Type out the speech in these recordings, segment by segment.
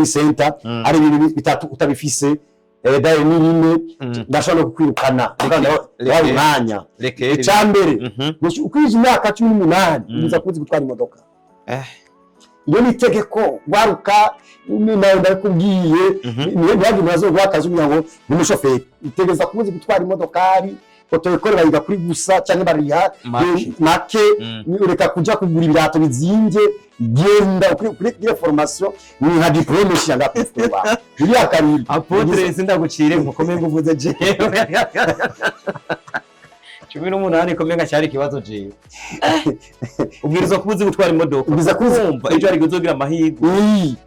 muri center ari ibintu bitatu utabifise daye n'irime ndashobora no kwirukana kandi mwanya icambere ukwije imyaka 18 uza kuzi gutwara imodoka iyo nitegeko waruka naenda kubwiye niyo byaje nazo gwakaza umyango n'umushoferi itegeza kuzi gutwara imodokari otoyikorera yiga kuri gusa cyane bariha make ureka kuja kugura ibirato bizinje genda kuri formation ni nka diplome shanga kuba biri akariri apotre sindagucire mukomeye nguvuze je 18 komenga cyari kibazo je ubwiriza kubuzi gutwara imodoka ubwiza kumva ejo ari guzogira amahirwe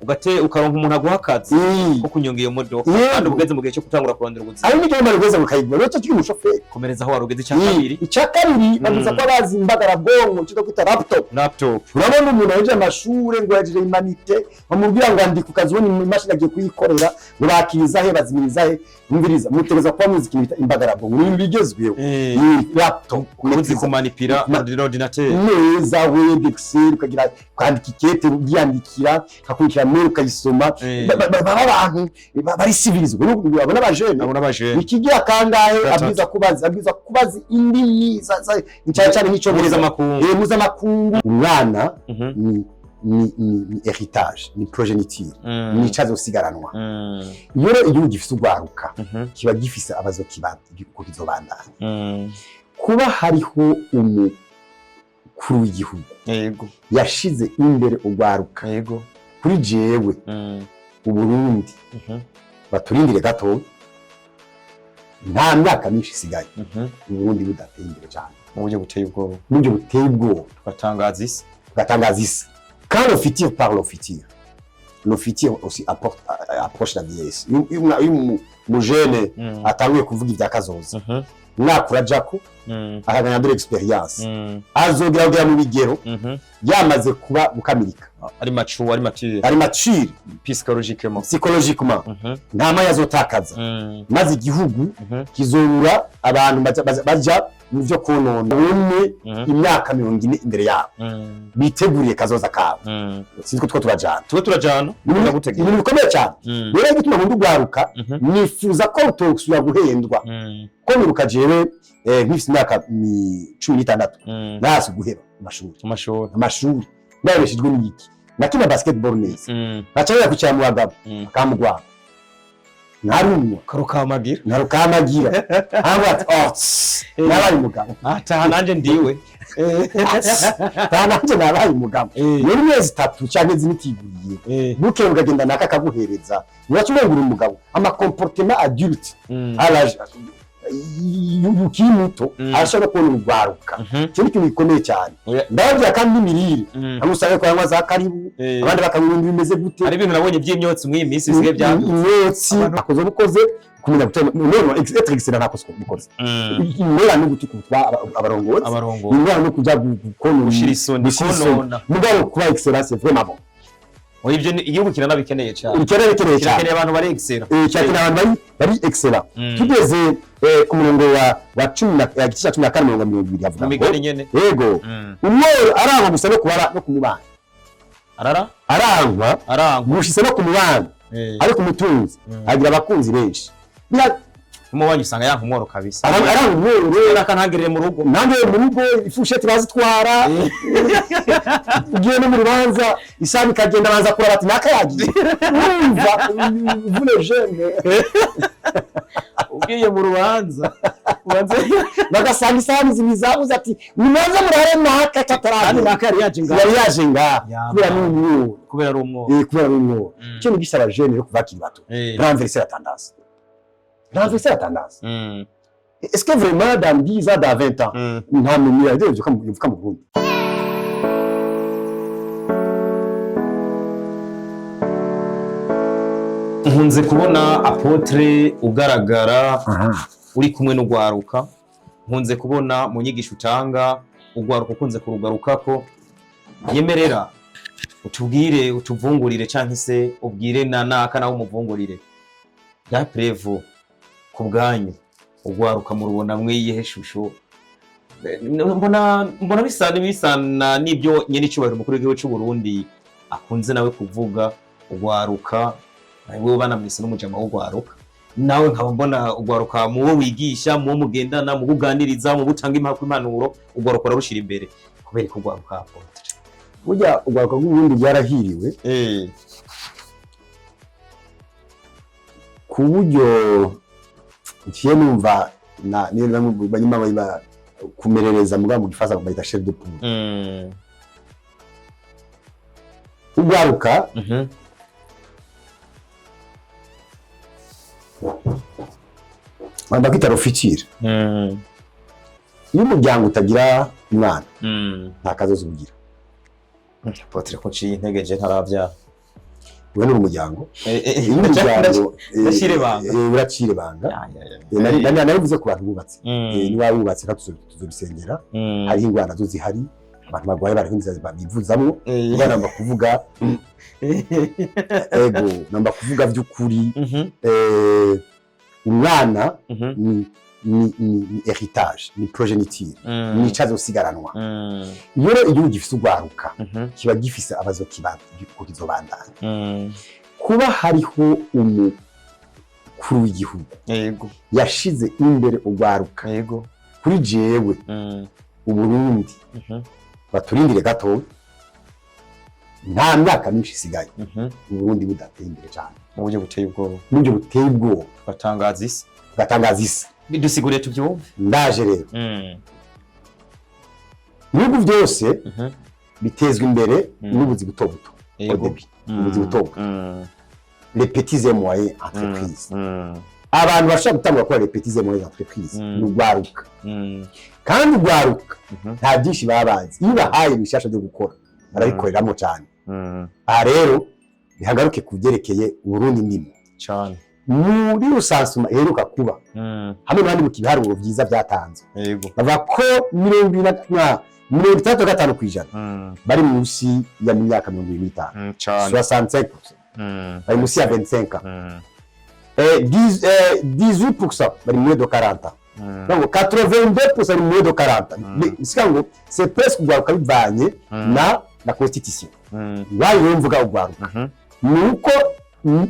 ugate ukaronka umuntu aguhakaza ko kunyonga iyo modoka kandi ubugeze mu gihe cyo gutangura kurondera ubuzima ari n'icyo bari gweza mukayigwa rero cyo umushoferi komereza aho warugeze cyakabiri icyakabiri bavuze ko bazi imbagara bwongo cyo kwita laptop urabona umuntu aje amashure ngo yaje imanite bamubwira ngo andika ukazibona imashini agiye kuyikorera ngo bakiriza he bazimiriza he umviriza mutegeza kwa muziki bita imbagara bwongo ni bigezweho laptop kuzi kumanipira ordinateur neza web excel ukagira kwandika ikete ubyandikira kakurikira mail ukayisoma abantu bari civilizwe abona abajene ikigira kangahe abwiza kubaza indimi cyane nico muza makungu umwana ni héritage ni progéniture ni chazo sigaranwa yoro igihugu gifite ugwaruka kiba gifise abazo kizobandana kuba hariho umukuru w'igihugu yego yashize imbere ugwaruka yego kuri jewe uburundi baturindire gato nta myaka myinshi isigaye uburundi budateye imbere cyane mu buryo buteye ubwoba tugatangaza isi quand le futur parle au futur le futur aussi approche la vieillesse mu jeune atanguye kuvuga ibya kazoza nakura jako akaganya de l'expérience azogira mu bigero yamaze kuba gukamirika ari mature psychologiquement ntama yazotakaza maze igihugu kizorura abantu baja mu byo konona umwe imyaka 40 imbere yabo biteguriye kazoza kabo sinzi ko turajana ibintu bikomeye cyane rero gituma mu ndugwaruka nifuza ko utosubira guhendwa ko niruka jewe nk'ifite imyaka 16 nasi guheba amashuri nabeshejwe n'iki nakina basketball neza nacanye kucyara mu bagabo akamugwa narumwa narukamagira abat nabaye umugabo ataha nanje ndiwe nanje nabaye umugabo muri mezi 3 cyane zinitiguriye buke ugagenda naka kaguhereza uracumengura umugabo ama comportement adulte à l'âge yukimuto ashaka kubona urwaruka cyo ikintu gikomeye cyane ndababwira kandi imirire amusabe ko yanywa za karibu abandi bakabirunda bimeze gute ari ibintu nabonye by'imyotsi mw'iyi minsi isigaye imyotsi akoze bukoze kumenya gutema none être excellent nakoze bukoze imera no gutukutwa abarongozi imera no kuja gukona gushira isoni konona mugabo kuba excellence vraiment bon Ibyo igihugu kiranabikeneye cyane. Kirakeneye abantu bari excellent. Kirakeneye abantu bari excellent. Tugeze ku murongo wa 14 avuga. Migari nyene. Yego. Umworo arangwa gusa no kubara no kumubana. Arangwa gushise no kumubana. Ariko umutunzi agira abakunzi benshi. Umubanyi usanga yanka umworo kabisa. Arangwa umworo rero akantangerere mu rugo. Nange mu rugo ifusheti bazitwara. Ugiye no mu rubanza isani kagenda banza kura bati nakayagiye. Umva vule jeune. Ugiye mu rubanza. Ubanze bagasanga isani zibizabuza ati nimaze murare naka tatarani naka yari yajenga. Yari yajenga. Kubera ari umworo. Kubera ari umworo. Cyo gisaba jeune yo kuvakira bato. Renverser la tendance. Renverser la tendance. Est-ce que vraiment dans 10 ans, dans 20 ans, nta muntu yagiye comme mu Burundi? Nkunze kubona Apotre ugaragara uri kumwe no gwaruka. Nkunze kubona mu nyigisho utanga ugwaruka kunze kurugarukako. Yemerera utubwire utuvungurire canke se ubwire naka nawo umuvungurire. Ya prevo kubganyu ugwaruka mu rubona mwiyihe shusho. Mbona bisana nibyo nyene cyubahiro mukuru w'igihugu cy'u Burundi akunze nawe kuvuga ugwaruka wewe banamwise n'umujama w'ugwaruka nawe nkaba mbona ugwaruka mu wo wigisha mu wo mugendana mu kuganiriza mu gutanga impanuro ugwaruka rushira imbere kubera ko ugwaruka Apotre burya ugwaruka rw'ubundi byarahiriwe ku buryo ngiye numva ni banyuma kumerereza mu gifaransa bayita chef de poule ugwaruka wanda kwita rufitira iyo umuryango utagira umwana nta kazoza ugira. Apotre ko ciye integeje ntaravyara we n'umuryango ndashire banga uracire banga narivuze ku bantu bubatse niba bubatse tuzobisengera hari ingwana zo zihari abantu bagwaye bari hinza babivuzamwo namba kuvuga ego namba kuvuga by'ukuri umwana ni héritage ni progéniture ni cazo sigaranwa iyo igihugu gifise ugwaruka kiba gifise abazo kizobandanya kuba hariho umukuru w'igihugu yego yashize imbere ugwaruka yego kuri jewe uburundi baturindire gato nta myaka myinshi isigaye uburundi budateye imbere cyane mu buryo buteye ubwoba batangaza isi bidusiguriye tubyumve ndaje rero ibihugu byose bitezwa imbere n'ubuzi buto buto ubuzi buto les petits et moyens entreprises abantu bashaka gutangura gukora les petits et moyens entreprises n'ugwaruka kandi ugwaruka nta byinshi babazi iyo bahaye bishasha byo gukora barabikoreramo cyane aha rero bihagaruke kubyerekeye Burundi ndimo cyane muri rusansuma iheruka kuba hamwe n'abandi mu kibiharuro byiza byatanzwe bava ko 35% bari munsi ya myaka 25 65% bari munsi ya 25 18% bari moins de 40 donc 82% bari moins de 40 mais c'est presque ugwaruka bivanye na constitution wayo mvuga ugwaruka nuko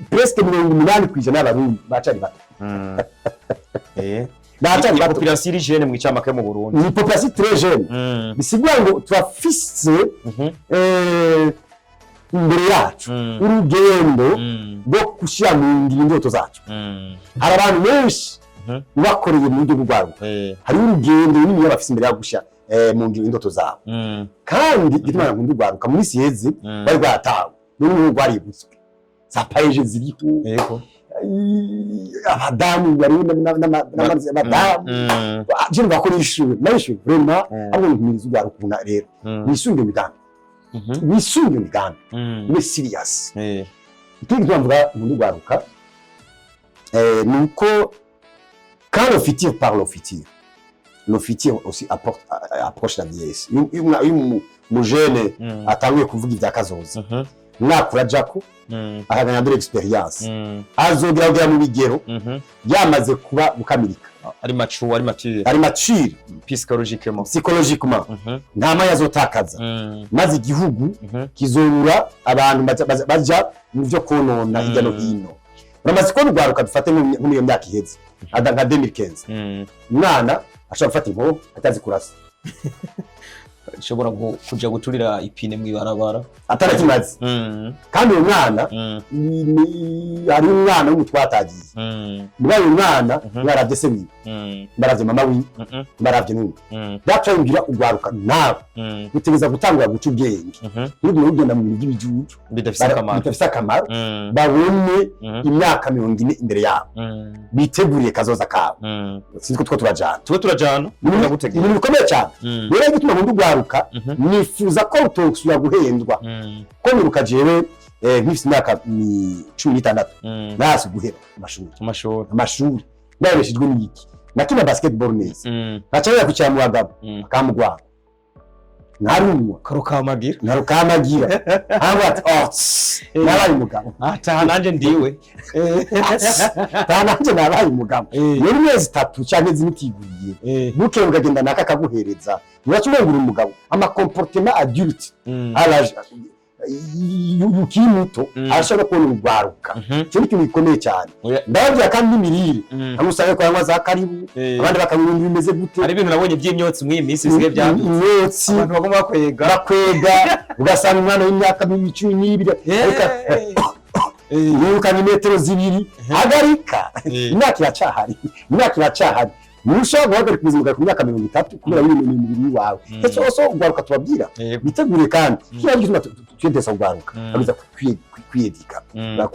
presque 80% y'abarundi bacari bato la population iri jeune mu icamake mu Burundi ni population très jeune bisigwa ngo turafise imbere yacu urugendo rwo kushira mu ndoto zacu hari abantu benshi bakoreye mu buryo bw'ugwaruka hari urugendo runini y'abafise imbere ya gushira mu ndoto zabo kandi gituma ngo ugwaruka muri siyezi bari bwatawe n'ubu rwaributswe za paeje ziriho yego abadamu bari n'abadamu je bakoresha narisho vraiment abo nkimiza ugwaruka rero nisunge migambi ni serious ikindi twavuga mu ugwaruka nuko quand le futur parle au futur le futur aussi approche la vieillesse mu jeune atanguye kuvuga ibya kazoza nakura jako akaganya de l'expérience azogira mu bigero yamaze kuba mukamirika ari mature psychologiquement ntama yazotakaza maze igihugu kizorura abantu baja mu byo konona hirya no hino uramaze ko rugwaruka dufate muri iyo myaka iheze nka 2015 umwana ashobora gufata inkoho atazi kurasa ishobora kuja guturira ipine mwibarabara atarakimaze kandi uyu mwana ari umwana w'umutwatagiye muri uyu mwana baravye se wiwe baravye mama wiwe baravye n'undi bacayingira ugwaruka nawe gutegeza gutangura guca ubwenge n'ubwo ugenda mu bintu by'ibijuju bidafise akamaro babone imyaka 40 imbere yabo biteguriye kazoza kabo sinzi ko turajana ibintu bikomeye cyane rero gituma ngo ugwaruka nifuza ko utosubira guhendwa ko niruka jewe nk'ifite imyaka 16 nasi guhera amashuri nabeshejwe n'iki nakina basketball neza nacyo kucyara mu bagabo akamugwara narumwa narukamagira aba nabaye umugabo ataha nanje ndiwe nanje nabaye umugabo yari mezi 3 cyangwa zimutiguye buke ugagenda naka kaguhereza uracumengura umugabo ama comportement adulte à l'âge ukiri muto arashobora kubona urwaruka cyo ikintu gikomeye cyane ndababwira kandi n'imirire hamwe usanga ko yanywa za karibu abandi bakabona ibintu bimeze gute ari ibintu nabonye by'imyotsi mw'iyi minsi bisigaye byandutse abantu bagomba bakwega ugasanga umwana w'imyaka 12 yirukanye metero 2 hagarika imyaka iracyahari Musha guhagarika ubuzima bwawe ku myaka 30 kubera biri mu mubiri wawe ese oso ugaruka tubabwira bitegure kandi kiba gituma twendesa ugaruka abiza kwiyedika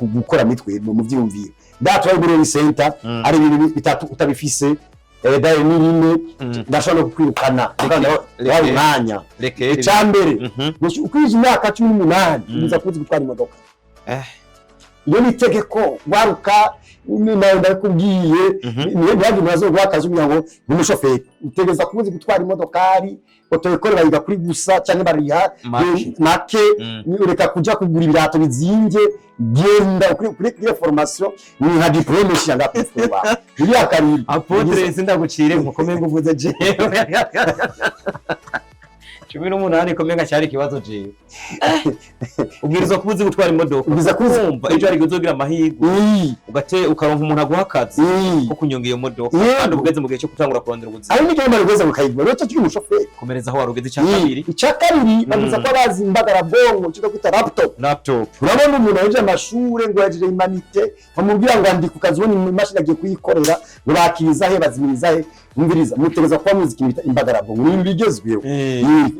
gukora mitwe mu byumviro ndatwa muri center ari ibintu bitatu utabifise dai nirine ndashobora no kukwirukana yawe mwanya icambere ukwije imyaka 18 ubiza kuzi gutwara imodoka iyo nitegeko waruka nawe ndakubwiye niyo byaje nazo gwakaje umyango n'umushoferi utegeza kubuzi gutwara imodokari otoyekore bayiga kuri gusa cyane bariha make ureka kuja kugura ibirato bizinge genda kuri formation ni nka diplome shanga kufuba iri akari apotre sindagucire mukomeye nguvuze je 18 komenga cyari kibazo je ubwiriza kubuzi gutwara imodoka ubwiriza kumva ejo ari guzogira amahirwe ugate ukaronka umuntu aguhakaza ko kunyonga iyo modoka kandi ubugeze mu gihe cyo kutangura kurondera ubuzima ari n'icyo marugeze mukayigwa rero cyo umushoferi komereza aho warugeze cyakabiri icyakabiri bavuze ko bazi imbagara bongo cyo kwita laptop urabona umuntu yaje amashure ngo yaje imanite bamubwira ngo andika ukazibona imashini agiye kuyikorera ngo bakiriza he bazimiriza he umviriza mutegeza kwa muziki bita imbagara bongo ni bigezweho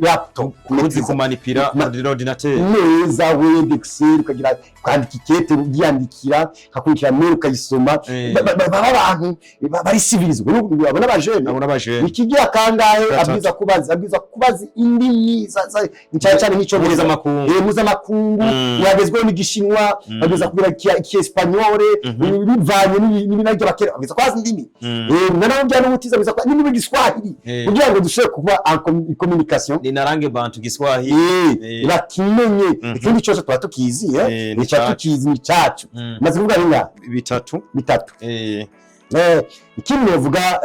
laptop uzi kumanipira ordinateur neza word excel ukagira kwandika ikete ubyandikira kakurikira mail ukayisoma abantu bari civilizwe abona abajene ikigira kangahe abwiza kubaza indimi cyane nk'icyo mpuzamakungu yagezweho n'igishinwa abwiza kubira ikiespanyole bivanye n'ibinajya bakera abwiza kwaza indimi nanaho byano mutiza abwiza kwa n'ibindi Kiswahili kugira ngo dushobore kuba communication narange bantu Kiswahili bakimenye ikindi cyose twa tukizi ni cyatukizi ni cyacu maze kuvuga ringa bitatu ikindi novuga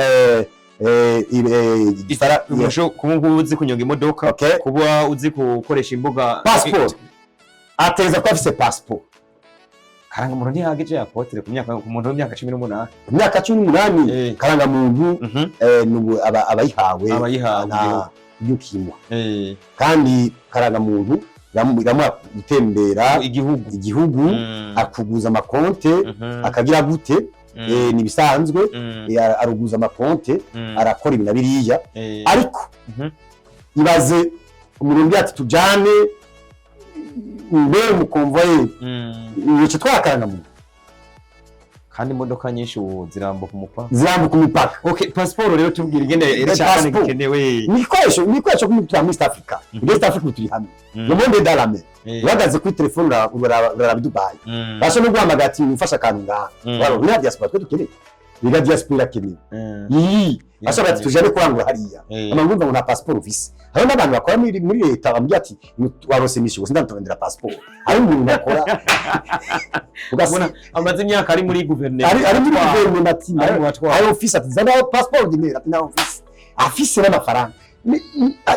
umusho kuba uzi kunyonga imodoka kuba uzi gukoresha imbuga passport ateza ko afise passport karanga muntu ntihageje yapotere ku muntu w'imyaka 18 imyaka 18 karanga muntu abayihawe y'ukimwa kandi karanga muntu yamuha gutembera igihugu akuguza amakonte akagira gute ni bisanzwe aruguza amakonte arakora ibintu biriya ariko ibaze umuntu ati tujane mbere mu convoy yice twakaranga mu kandi imodoka nyinshi zirambuka umupaka okay passport rero tubwira igene cyane gikenewe nikoresho kumutira muri East Africa East Africa turi hamwe no monde dalame bagaze kuri telefone ura Dubai basho no guhamagara ati mufasha kantu ngaha waro ni diaspora twe dukeneye ni diaspora keneye asha bati tujane kurangura hariya amangumva ngo na passport office hari n'abantu bakora muri leta bambye ati warose mishigo sindantondera passport ari umuntu nakora ugasona amaze imyaka ari muri guverinoma ari muri guverinoma ati ari office ati zana passport dimera ati na office afise n'amafaranga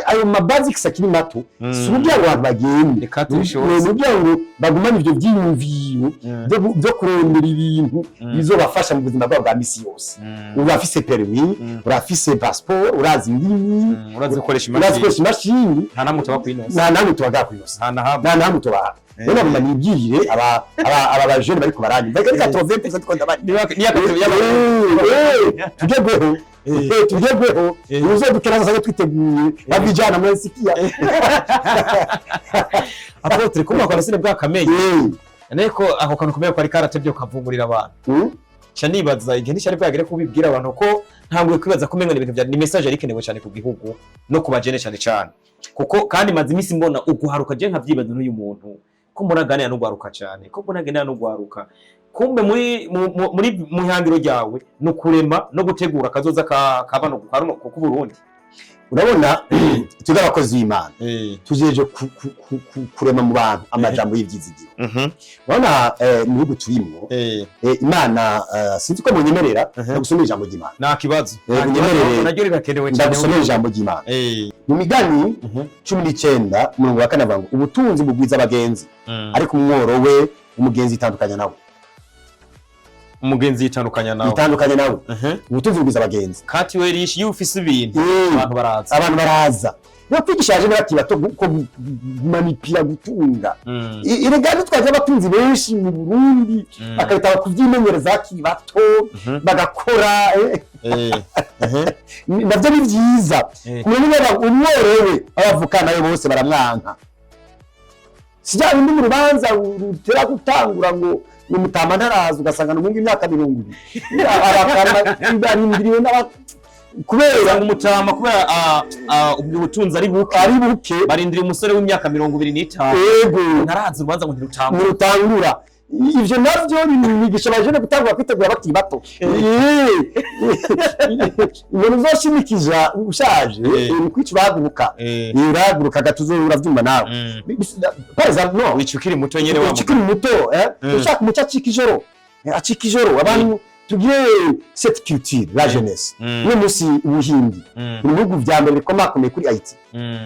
ayo mabasics akiri mato subya abantu bagende n'ubya ngo bagumane ibyo byiyumviro byo kurondera ibintu bizobafasha mu buzima bwabo bwa misi yose urafise permis urafise passport urazi indimi urazi gukoresha imashini nta namuto bakwinosa nta namuto ba rero nibwirire aba bajene bari ku barangi bari 80% ko ndabari tugegweho uzo dukeraza saga twiteguye babijana muri sikia apotre kuma kwa sine bwa kamenye neko aho kantu kumeye ko ari karatebyo kavungurira abantu cyanibaza igihe nishari bwagere kubibwira abantu ko ntangwe kwibaza kumenga ibintu bya ni message arikenewe cyane ku gihugu no kubajene cyane kuko kandi mazi imisi mbona uguharuka je nkavyibaza n'uyu muntu ko muraganira no gwaruka cyane ko muraganira no gwaruka kumbe muri muhangiro ryawe no kurema no gutegura kazoza kabano kuko Burundi urabona tuga abakozi b'Imana tujeje kurema mu bantu amajambo y'ivyizigiro urabona mu bihugu turimo Imana sinzi ko munyemerera gusoma ijambo ry'Imana nta kibazo naryo rirakenewe cyane gusoma ijambo ry'Imana mu Migani 19 umurongo wa 4 avuga ubutunzi bugwiza abagenzi ariko umworo we umugenzi itandukanya nawe umugenzi yitandukanya nawe ubutunzi bugwiza abagenzi kati we rishi yufise ibintu abantu baraza no kwigishaje n'abati bato ko manipira gutunga iregano twaje abatunzi benshi mu Burundi bakahita kuvyimenyereza akiri bato bagakora navyo ni vyiza kumenya umworowe abavukana nayo bose baramwanka sijya bindi mu rubanza rutera gutangura ngo umutama ntaraza ugasanga n'umungu imyaka 20 abakana barindiriwe kubera umutama kubera ubutunzi ari buke barindiriye umusore w'imyaka 25 yego ntaraza ubanza ngo ntirutangura ivyo navyo nigisha abajene gutangura kwitegura bakiri bato ibintu zoshimikija ushaje ni kwica baguruka iraguruka gatuzura vyumva nawe par exemple no wicukiri muto nyene wa muto ushaka umuca acikijoro abantu tugiye cette culture la jeunesse no musi ubuhindi mu bihugu vya mbere bikomakomeye kuri Haiti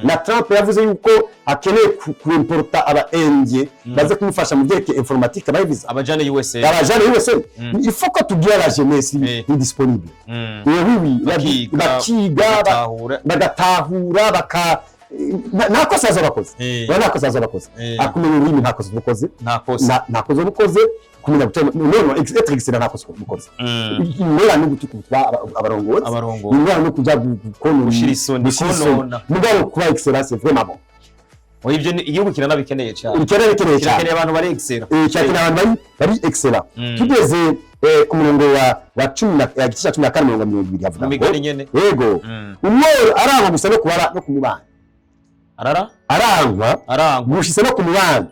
na Trump yavuze yuko akeneye kuimporta aba Indie baze kumufasha mu byerekeye informatique abayiviza abajane USA il faut que tugiye la jeunesse disponible oui bakiga bagatahura nako sazo bakoze akumenya ururimi ntako zobukoze kumenya gutema none extra ntako zobukoze imera no gutukutwa abarongozi imera no kuja gukona ushirisoni mugabo kuba excellence vraiment bon ivyo igihugu kiranabikeneye cyane kirakeneye abantu bari excellent cyane abantu bari excellent tugeze ku murongo wa 10 ya gice 14 avuga Migani nyene yego umworo arangwa gusa no kubara no kumubana arangwa gushise no kumubana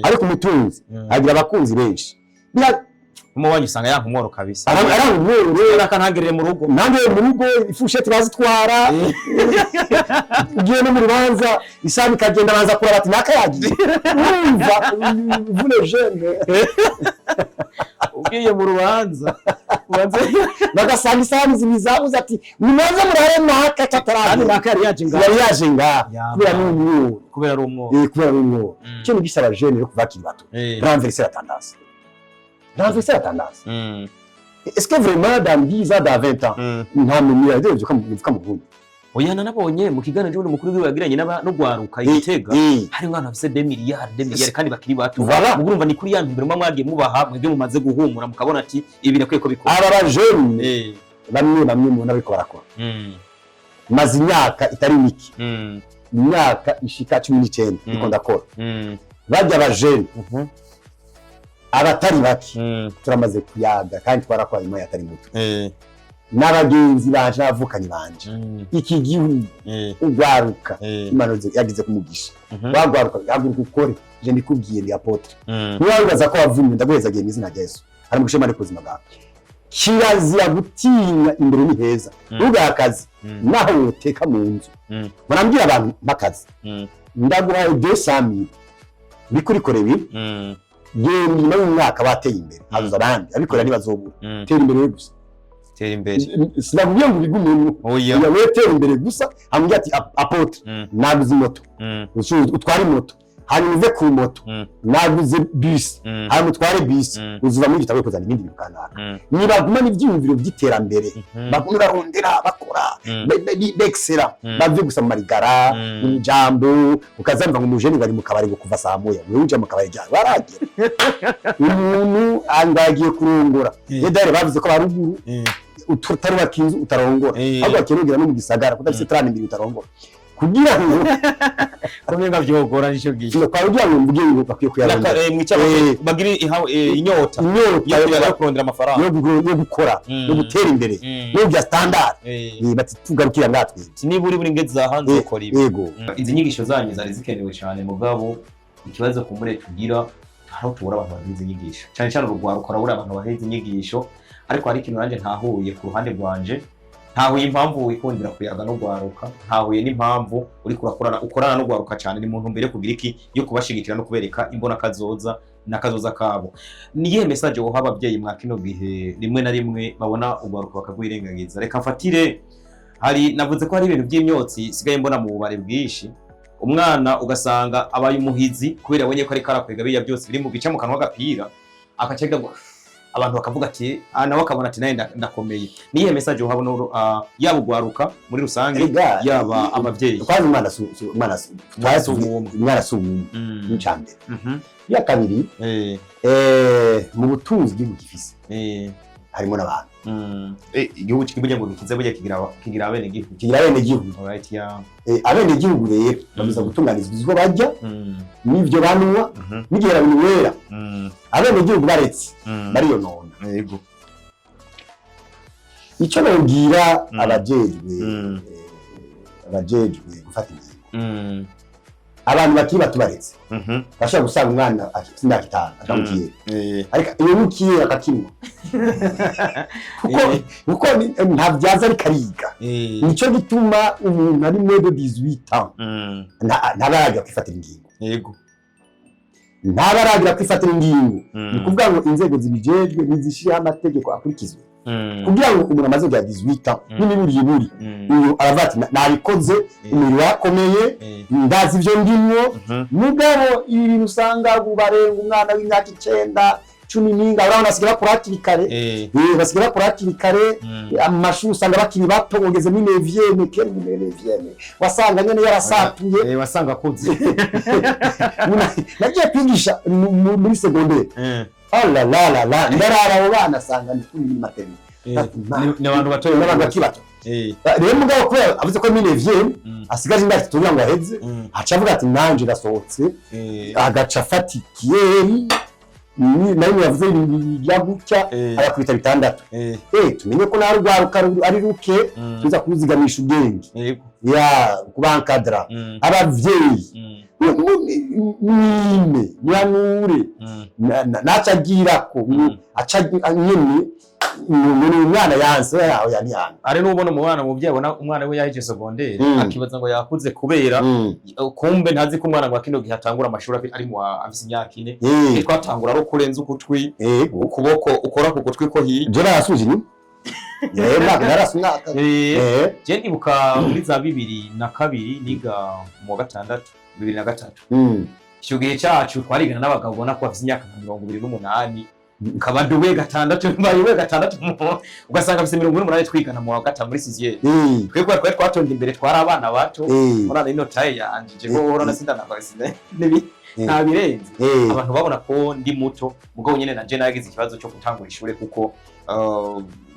ariko umutunzi agira abakunzi benshi umubanyi usanga yanka umworo kabisa arangwa umworo nakantangirire mu rugo ifusheti bazitwara ugiye no mu rubanza isani kagenda baza kura bati nakayagiye umva vule jeune ugiye mu rubanza bagasanga isani zibizabuze ati nimanze murare naka katarani nakari yaje nga kubera ari umworo cyo gisaba jeune yo kuvakira bato renverser la tendance est-ce que vraiment dans 10 ans dans 20 ans nta muntu yaje uvuka mu Burundi oyana nabonye mu kiganiro cy'umuntu mukuru w'ibagiranye no gwaruka Igitega hari umwana afise 2 miliyari kandi bakiri bato urumva ni kuri ya ntumbero mwagiye mubaha mwebwe mumaze guhumura mukabona ati ibi birakwiye ko bikora aba bajene bamwe mu nabiko barakora maze imyaka itari miki imyaka ishika 19 niko ndakora bajya abajene abatari baki turamaze kuyaga kandi twarakora nyuma yatari muto n'abagenzi baje bavukanye banje iki gihugu ugwaruka imana yagize kumugisha wagwaruka yaguruka ukore je ndikubwiye ndi apotre nibaza ko wavumye ndaguheza gihe izina rya Yesu ari mugishe mari kuzima bwawe kirazira gutinya imbere ni heza ugakazi naho woteka mu nzu barambira abantu bakazi ndaguhaye 200,000 bikuri ibi yewe nyuma y'umwaka bateye imbere hazuza abandi abikorera ntibazobura tera imbere gusa tera imbere sinavuye ngo bigumuntu yawe tera imbere gusa ambye ati apotre naguze moto utwari moto hanyuma uve ku moto naguze bus hanyuma utware bus uzuva muri gitabo kuzana ibindi bikanaka nibaguma n'ivyumviro by'iterambere bagumira rondera bakora bexera bavye gusa mu marigara mu jambo ukazamva ngo umujeni bari mu kabari kuva saa moya wewe uje mu kabari cyane baragira umuntu angagiye kurongora yedare bavuze ko baruguru utari wakinzu utarongora ahubwo akenugera no mu gisagara kudafite 32 utarongora kugira ngo kumenga vyogora nico gihe kwa kugira ngo mvuge ngo bakwiye kuyaranga bagiri inyota yo kurondera amafaranga yo gukora yo gutera imbere yo bya standard bati tugarukira ngatwe niba uri buri ngeze za hanze ukora ibi yego izi nyigisho zanyu zari zikenewe cyane mugabo ikibazo kumure tugira aho tubura abantu bahize inyigisho cyane cyane urugwaro ukora abantu bahize inyigisho ariko hari ikintu nanje ntahuye ku ruhande rwanje ntahuye impamvu wikundira kuyaga no gwaruka, ntahuye n'impamvu uri ukorana no gwaruka cyane, ni muntu mbere kugira iki yo kubashigikira no kubereka imbona kazoza nakazoza kabo. Niye message woha abavyeyi mwa kino gihe rimwe na rimwe babona ugwaruka bakagwirengagiza? Reka mfatire, hari navuze ko hari ibintu by'imyotsi sigaye mbona mu bubare bwishi, umwana ugasanga abaye umuhizi kubera abonye ko ari karakwega biya byose biri mu bica mu kanwa gapira akacega, abantu bakavuga ati nawe akabona ati naye ndakomeye. Niye message woha no yaba ugwaruka muri rusange yaba abavyeyi? Kwazi umwana sumu ncambere ya kabiri mu butunzi bw'igihugu gifise harimo n'abantu igihugu kibuje ngo gikize buje kigira abene gihugu, alright ya abene gihugu rero babiza gutunganiza izwo bajya n'ivyo banwa n'igera binwera abene gihugu baretse bariyo none. Yego ico nobwira abajejwe gufata ingingo, abantu bakiri batubaretse bashaka gusanga umwana afite imyaka 5 atamukiye ariko iyo mukiye akakinwa kuko ntabyaza ari kariga, nico gituma umuntu ari mwede 18 ans ntabaragira kwifatira ingingo. Yego ntabaragira kwifatira ingingo, ni kuvuga ngo inzego zibijejwe nizishira amategeko akurikizwe kugira ngo umuntu amaze kugira 18 ans n'imiburi uyu aravati nabikoze umubiri wakomeye ndazi ivyo ndimwo mugabo ibi bintu usanga bubarenga umwana w'imyaka 9 10 ninga urabona asigira kurati bikare basigira kurati bikare amashuri usanga bakiri bato ugeze mu 9e wasanga nyene yarasatuye wasanga kuze nagiye kwigisha muri secondaire alla la ndarara abo bana sanga ni kuri materi n'abantu batoye n'abantu bakibato rero mugabo ko avuze ko 9e asigaje imyaka 3 ngo aheze aca avuga ati nanje rasohotse agaca fatikiye nayo yavuze yagucya arakwita 6 tumenye ko na rwaruka ari ruke tuza kuzigamisha ubwenge ya kubankadra abavyeyi nime nyanure nacagirako aca nyene umwana yanse yaho yani ari n'ubona umwana mu byabona umwana we yahije secondaire akibaza ngo yakuze kubera kumbe ntazi ko umwana ngo akino gihatangura amashuri ari mu afise imyaka 4 twatangura ro kurenza ukutwi ukuboko ukora ku gutwi ko hiye je narasuje ni narasumwaka je ndibuka muri za 2002 niga mu wa 6 2003 icyo gihe cyacu twarigana n'abagabo bona ko bafite imyaka 28 kabaduwe 6 mbaye 6 ugasanga bise 28 twigana mu wa 5 muri 6e twebwe twatonda imbere twari abana bato urana ino taye yanje go urana sindana kwasine nibi nta birenze abantu babona ko ndi muto mugabo nyene na je nagize ikibazo cyo gutangura ishure kuko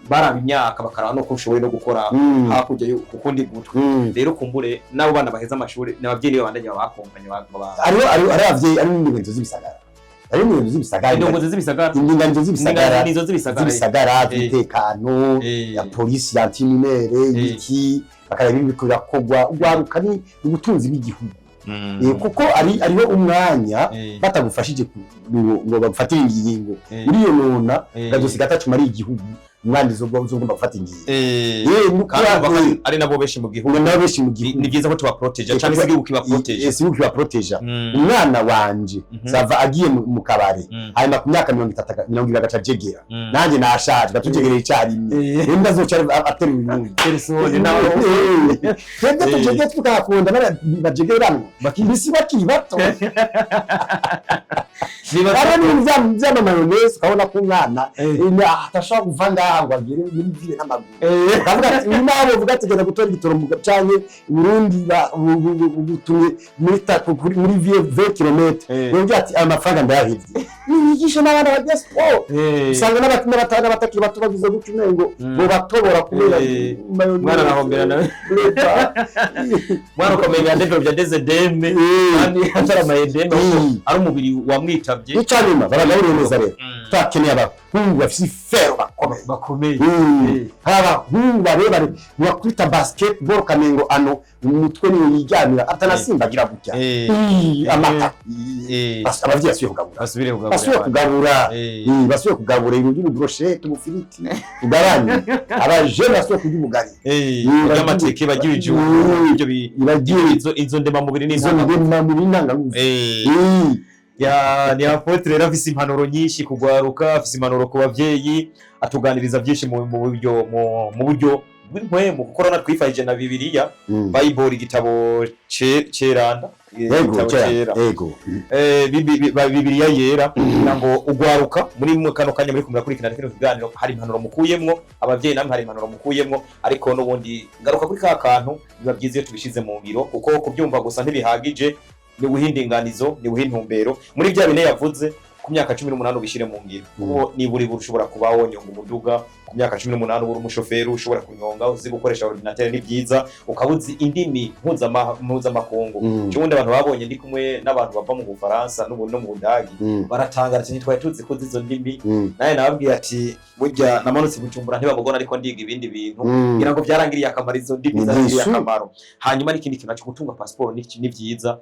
baraba imyaka bakaraba no kushoboye no gukora hakujya ukundi gutwe rero kumbure nabo bana baheza amashuri n'abavyeyi babandanye bakompanye ari abavyeyi ari n'ingenzo z'ibisagara ari n'ingenzo z'ibisagara indinganizo z'ibisagara z'umutekano ya polisi ya antinumere iki bakaraba ibintu birakogwa ugwaruka ni ubutunzi bw'igihugu kuko ariho umwanya batagufashije ngo bagufatire ingingo muri iyo nona gazosiga atacumari igihugu umwandi zo ngomba gufata ingingo ari nabo benshi mu gihugu ni byiza ko tuba protege cyane se igihugu kiba protege si kiba protege umwana wanje sava agiye mu kabare hanyuma ku myaka 30 agacajegera nanjye nashaje batujegereye icyarimwe nenda zoca atera ibintu persone nawe twebwe tujege tukakunda bajegerano bakibisi bakiri bato niba ni vyama mayonnaise ukabona ko umwana atashaka kuvanga ngo agere muri ville n'amaguru kavuga ati nyuma abo vuga tegera gutora igitoro mu gacanye Burundi butumye muri ville 20 km ngo ati amafaranga ndayahivye niyigisha n'abana ba diaspora usanga n'abatana batakiri bato bagize gucune ngo bo batobora kubera mwana nahombera nawe mwana komenya ndevyo bya DZDM kandi atara mayedeme ari umubiri wamwitavye icyanima baragahuriye neza rero twakeneye abakungu bafise fero bakomeye haba barebare bakwita basketball kamengo ano umutwe niyo yiryamira atanasimbagira gutya amata abavyeyi asuye kugabura basuye kugabura ibintu by'ubrochette ubufiriti ugaranye abaje basuye kurya ubugari y'amateke bagira ijuru ibyo izo ndema mubiri n'intangaruvu ni Apotre rero afise impanuro nyinshi kugwaruka, afise impanuro ku bavyeyi, atuganiriza byinshi mu buryo bw'impwemu kuko rona twifashije na Bibiliya Bible igitabo ceranda Bibiliya yera kugira ngo ugwaruka muri kano kanya muri kumurakurikirana kino kiganiro hari impanuro mukuyemwo abavyeyi namwe hari impanuro mukuyemwo ariko n'ubundi ngaruka kuri ka kantu biba byiza iyo tubishize mu ngiro kuko kubyumva gusa ntibihagije ni ubuhindinganizo ni ubuhintumbero muri bya bine yavuze ku myaka 18 ubishire mu ngiro kuko ni buri ushobora kuba wonyonga umuduga ku myaka 18 uri umushoferi ushobora kunyonga uzi gukoresha ordinateur ni byiza ukabuzi indimi mpuzamakungu cyubundi abantu babonye ndi kumwe n'abantu bava mu Bufaransa no mu Budagi baratangara cyane twari tuzi ko izo ndimi naye nababwiye ati burya namanutse Bujumbura ntibabugona ariko ndiga ibindi bintu ngira ngo byarangiriye akamaro izo ndimi zangiriye akamaro hanyuma n'ikindi kintu cyo gutunga passport ni byiza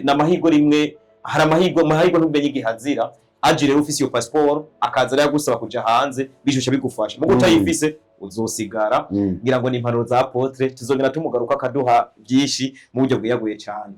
n'amahirwe rimwe hari amahirwe n'umenye igihazira aje rero ufise iyo passport akaza rero gusaba kuja hanze bishusha bigufasha mu gutayifise uzosigara ngira ngo ni impanuro za Apotre tuzongera tumugaruka akaduha byinshi mu buryo bwiyaguye cyane